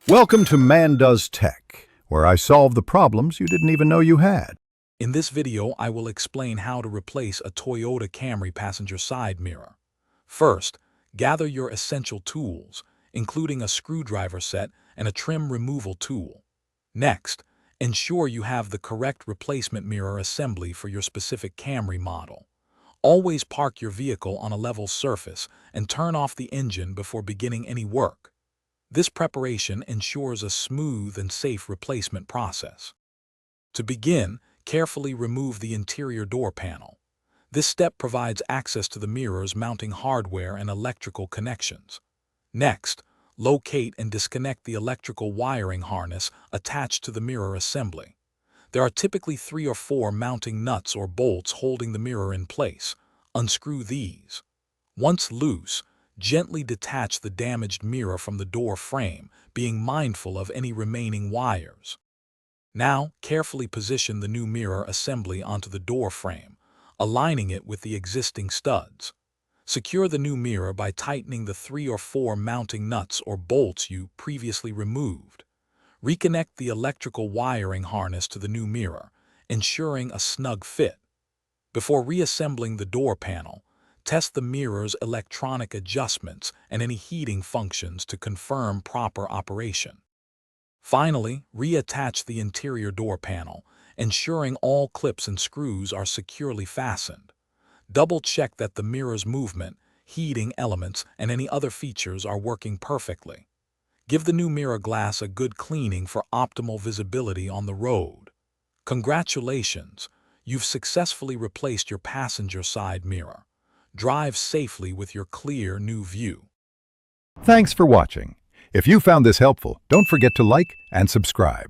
Welcome to Man Does Tech, where I solve the problems you didn't even know you had. In this video, I will explain how to replace a Toyota Camry passenger side mirror. First, gather your essential tools, including a screwdriver set and a trim removal tool. Next, ensure you have the correct replacement mirror assembly for your specific Camry model. Always park your vehicle on a level surface and turn off the engine before beginning any work. This preparation ensures a smooth and safe replacement process. To begin, carefully remove the interior door panel. This step provides access to the mirror's mounting hardware and electrical connections. Next, locate and disconnect the electrical wiring harness attached to the mirror assembly. There are typically 3 or 4 mounting nuts or bolts holding the mirror in place. Unscrew these. Once loose, gently detach the damaged mirror from the door frame, being mindful of any remaining wires. Now, carefully position the new mirror assembly onto the door frame, aligning it with the existing studs. Secure the new mirror by tightening the 3 or 4 mounting nuts or bolts you previously removed. Reconnect the electrical wiring harness to the new mirror, ensuring a snug fit. Before reassembling the door panel, test the mirror's electronic adjustments and any heating functions to confirm proper operation. Finally, reattach the interior door panel, ensuring all clips and screws are securely fastened. Double-check that the mirror's movement, heating elements, and any other features are working perfectly. Give the new mirror glass a good cleaning for optimal visibility on the road. Congratulations! You've successfully replaced your passenger side mirror. Drive safely with your clear new view. Thanks for watching. If you found this helpful, don't forget to like and subscribe.